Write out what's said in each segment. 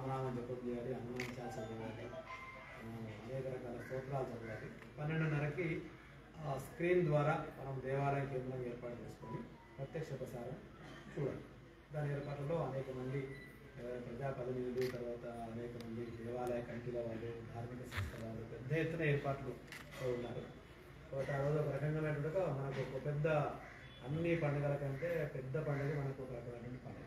రామనామం జపం చేయాలి, హనుమాన్ చాలీసా చదవాలి, అనేక రకాల స్తోత్రాలు చదవాలి. 12:30కి స్క్రీన్ ద్వారా మనం దేవాలయ కేంద్రం ఏర్పాటు చేసుకొని ప్రత్యక్ష ప్రసారం చూడాలి. దాని ఏర్పాటులో అనేక మంది ప్రజాప్రతినిధులు, తర్వాత అనేక మంది దేవాలయ కమిటీల వాళ్ళు, ధార్మిక సంస్థల వాళ్ళు పెద్ద ఎత్తున ఏర్పాట్లు ఉన్నారు. కాబట్టి ఆ రోజు ఒక రకంగా మనకు ఒక పెద్ద అన్ని పండుగల కంటే పెద్ద పండుగ మనకు ఒక రకమైనటువంటి పండుగ.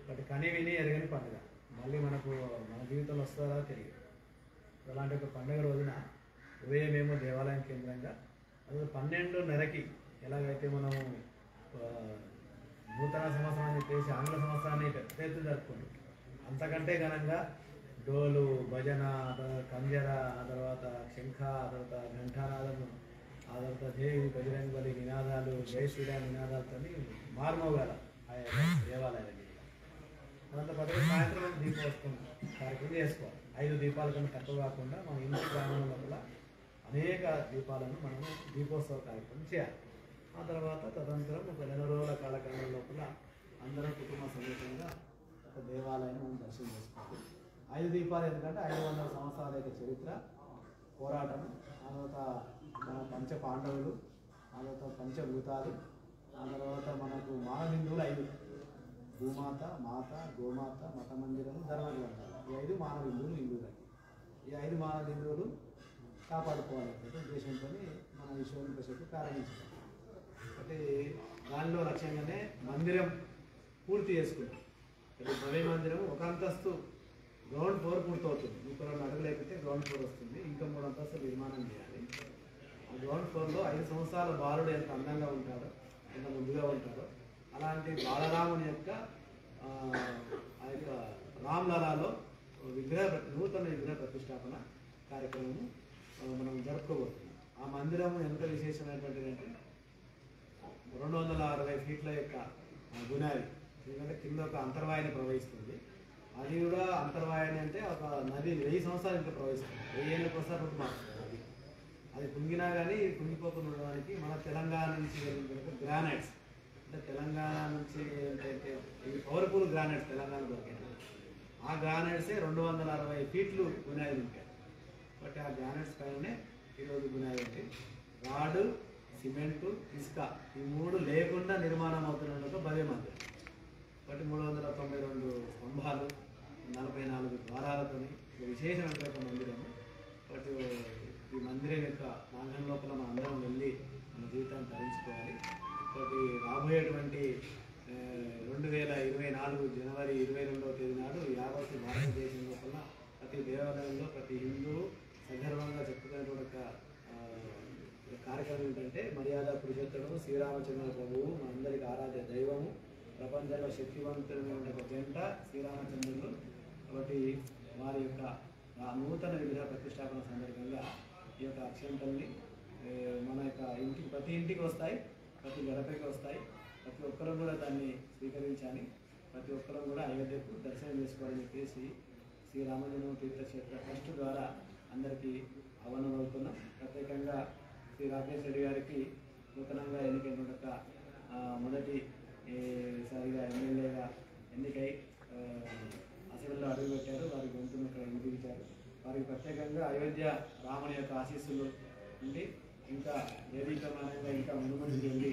బట్ కని విని ఎరగని పండుగ మళ్ళీ మనకు మన జీవితంలో వస్తుందా తెలియదు. అలాంటి ఒక పండుగ రోజున ఉదయమేమో దేవాలయం కేంద్రంగా అది 12:30కి ఎలాగైతే మనము నూతన సంవత్సరాన్ని చెప్పేసి ఆంగ్ల సంవత్సరాన్ని పెద్ద ఎత్తున జరుపుకుంటాం, అంతకంటే ఘనంగా డోలు, భజన, కంజర, ఆ తర్వాత శంఖ, ఆ తర్వాత ఘంటానాదము, ఆ తర్వాత జై బజరంగ్ బలి నినాదాలు, జై శ్రీరామ్ నినాదాలతో మార్మోగాల ఆ దేవాలయాలకి. దాంతోపాటు సాయంత్రం దీపోత్సవం కార్యక్రమం చేసుకోవాలి. 5 దీపాల కన్నా తక్కువ కాకుండా మన ఇంటి గ్రామం లోపల అనేక దీపాలను మనము దీపోత్సవ కార్యక్రమం చేయాలి. ఆ తర్వాత తదనంతరం ఒక 2 రోజుల కాలక్రమం లోపల అందరం కుటుంబ సమేతంగా ఒక దేవాలయాన్ని మనం దర్శనం చేసుకోవాలి. 5 దీపాలు ఎందుకంటే 500 సంవత్సరాల యొక్క చరిత్ర, పోరాటం, ఆ తర్వాత మన పంచ పాండవులు, ఆ తర్వాత పంచభూతాలు, ఆ తర్వాత మనకు మానవిందువులు 5: భూమాత, మాత, గోమాత, మత మందిరము, ధర్మగ్రంథాలు. ఈ 5 మానవ హిందువులు హిందువులకి. ఈ 5 మానవ హిందువులు కాపాడుకోవాలనేటువంటి ఉద్దేశంతో మన ఈశ్వరుని పరిషత్తు ప్రారంభించాం. అంటే దానిలో లక్ష్యంగానే మందిరం పూర్తి చేసుకుంటాం. అంటే భవ్య మందిరం ఒక అంతస్తు గ్రౌండ్ ఫ్లోర్ పూర్తవుతుంది. 32 అడుగులు ఎక్కితే గ్రౌండ్ ఫ్లోర్ వస్తుంది. ఇంకా 3 అంతస్తులు నిర్మాణం చేయాలి. ఆ గ్రౌండ్ ఫ్లోర్లో 5 సంవత్సరాల బాలుడు ఎంత అందంగా ఉంటాడో, ఎంత ముందుగా ఉంటాడో అలాంటి బాలరాముని యొక్క ఆ యొక్క రామ్లలాలో నూతన విగ్రహ ప్రతిష్టాపన కార్యక్రమము మనం జరుపుకోబోతున్నాం. ఆ మందిరం ఎంత విశేషమైనటువంటిది అంటే 260 ఫీట్ల యొక్క గునాది. ఎందుకంటే కింద ఒక అంతర్వాహిని ప్రవహిస్తుంది. అది కూడా అంతర్వాహిని అంటే ఒక నది 1000 సంవత్సరాలు ఇంకా ప్రవహిస్తుంది. 1000 ఏళ్ళకి ఒకసారి రూట్ మారుతుంది. అది కుంగినా కానీ కుంగిపోకుండా ఉండడానికి మన తెలంగాణ నుంచి వెళ్ళిన గ్రానైట్స్, అంటే తెలంగాణ నుంచి ఏంటంటే ఇవి పవర్ఫుల్ గ్రానైట్స్ తెలంగాణ దొరికాయి. ఆ గ్రానైట్సే 260 ఫీట్లు గునాది ఉంటాయి. బట్ ఆ గ్రానైట్స్ పైననే ఈరోజు గునాది ఉంది. రాడు, సిమెంటు, ఇసుక ఈ 3 లేకుండా నిర్మాణం అవుతున్న ఒక భవ్య మందిరం. బట్టి 392 స్తంభాలు, 44 ద్వారాలతో విశేషమైన మందిరము. బట్ ఈ మందిరం యొక్క ప్రాంగణం లోపల మన అందరం వెళ్ళి మన జీవితాన్ని ధరించుకోవాలి. కాబట్టి రాబోయేటువంటి 2024 జనవరి 22వ తేదీ నాడు యావత్ భారతదేశం లోపల ప్రతి దేవాలయంలో ప్రతి హిందువు సగర్వంగా చెప్పుకునేటువంటి కార్యక్రమం ఏంటంటే మర్యాద పురుషోత్తముడు శ్రీరామచంద్ర ప్రభువు, మనందరికి ఆరాధ్య దైవము, ప్రపంచంలో శక్తివంతులైన ఒక జంట శ్రీరామచంద్రులు. కాబట్టి వారి యొక్క నూతన విగ్రహ ప్రతిష్టాపన సందర్భంగా ఈ యొక్క అక్షంతల్ని మన యొక్క ఇంటికి ప్రతి ఇంటికి వస్తాయి, ప్రతి గడపకి వస్తాయి. ప్రతి ఒక్కరూ కూడా దాన్ని స్వీకరించాలి. ప్రతి ఒక్కరూ కూడా అయోధ్యకు దర్శనం చేసుకోవాలని చెప్పేసి శ్రీరామజన్మ తీర్థక్షేత్ర ట్రస్ట్ ద్వారా అందరికీ ఆహ్వానం అవుతున్నాం. ప్రత్యేకంగా శ్రీ రాకేష్ రెడ్డి గారికి నూతనంగా ఎన్నికైన మొదటిసారిగా ఎమ్మెల్యేగా ఎన్నికై అసెంబ్లీలో అడుగుపెట్టారు. వారి గొంతును ఇక్కడ వినిపించారు. వారికి ప్రత్యేకంగా అయోధ్య రాముని యొక్క ఆశీస్సులు ఉండి ఇంకా వేదికమానంగా ఇంకా ముందుకు వెళ్ళి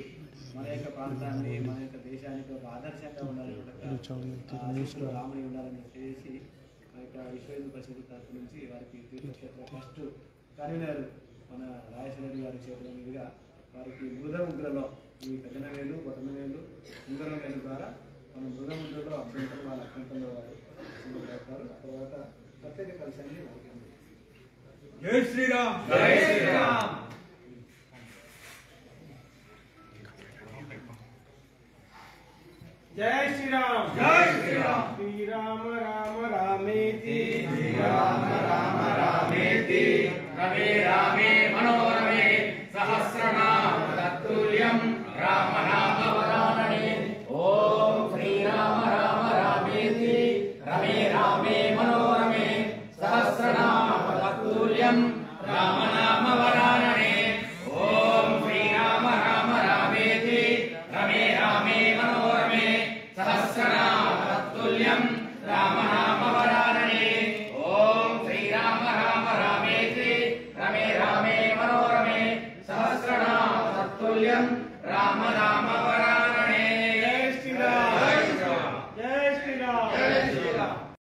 మన యొక్క ప్రాంతాన్ని, మన యొక్క దేశానికి ఒక ఆదర్శంగా ఉండాలని రాముని ఉండాలని చెప్పేసి మన యొక్క విశ్వ హిందూ పరిషత్ తరఫు నుంచి వారికి తీర్థక్షేత్ర ట్రస్ట్ కన్వీనర్ మన రాజేశ్వరరెడ్డి గారి చేతుల మీదుగా వారికి మృదముద్రలో ఈ పెద్దన వేలు, బొటన వేలు, ఉంగరం వేలు ద్వారా మన మృదముద్రలో అభ్యంతరం వాళ్ళ అభ్యంతరంలో వారు పెడతారు. తర్వాత ప్రత్యేక కలశాన్ని వారికి జై శ్రీరామ్, జై శ్రీరామ్. జై శ్రీరామ్, జై శ్రీరామ్. శ్రీరామ రామ రామేతి, శ్రీరామ రామ రామేతి, రమే రామే మనోరమే, సహస్రనామ తత్తుల్యం రామనామ వరాననే. ఓం శ్రీరామ రామ రామేతి, రమే రామే మనోరమే, సహస్రనామ తత్తుల్యం రామనామ వరాననే. ఓం శ్రీరామ రామ రామేతి, రమే రామే మనోరమే, సహస్రనామ తత్తుల్యం రామనామ వరాననే. तत्तुल्यं राम नाम वरानने